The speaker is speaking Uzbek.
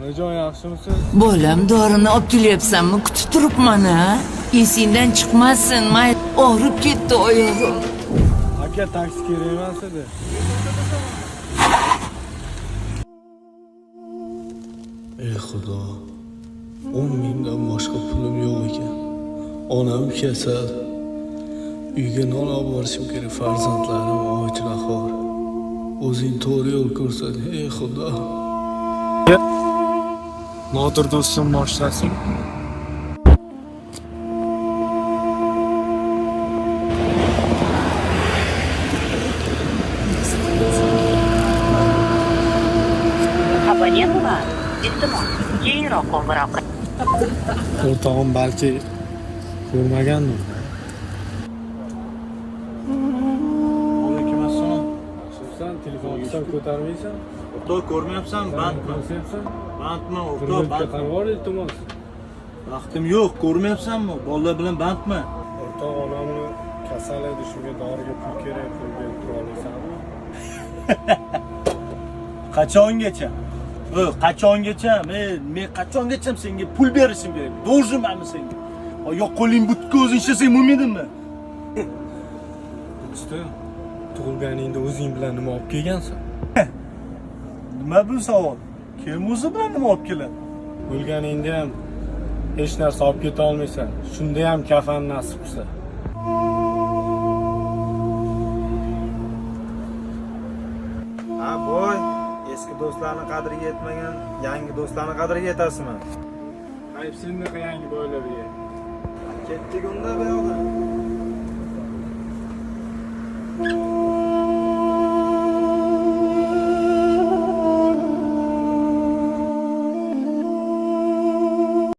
Onajon, yaxshimisiz? Bolam, dorini olib kelyapsanmi? Kutib turibman-a. Esingdan chiqmasin, may og'rib ketdi oyog'im. Aka, taksi kerak emas edi. Ey Xudo, 10 mingdan boshqa pulim yo'q ekan. Onam kasal. Uyga non olib borishim kerak, farzandlarim och-nahor. O'zing to'g'ri yo'l ko'rsat, ey Xudo. Nodir do'stim boshlasin. Abonent bor. Iltimos, keyinroq qo'ng'iroq qiling. O'rtog'im balki ko'rmagandir. Alaykum assalom. Sen telefon qilsam ko'tarmaysan? O'rtoq ko'rmayapsan, bandman. Ko'rmayapsan? Bandman, o'rtoq, Hurmatga bandman. qaror iltimos. Vaqtim yo'q, ko'rmayapsanmi? Bolalar bilan bandman. O'rtoq, onamni kasal edi, shunga doriga pul kerak, pul berib tura olasanmi? Qachongacha? Qachongacha? Men qachongacha senga pul berishim kerak? Do'rjimanmi senga? Oyoq qo'ling butkul o'zing ishlasang bo'lmaydimi? Usta, tug'ilganingda o'zing bilan nima olib kelgansan? Nima bu savol? Kim o'zi bilan nima olib keladi? O'lganingda ham hech narsa olib keta olmaysan. Shunda ham kafan nasib qilsa. Ha boy, eski do'stlarni qadriga yetmagan, yangi do'stlarni qadriga yetasizmi? Ayb sendaqa yangi boylarga. Ketdik unda bu yoqqa.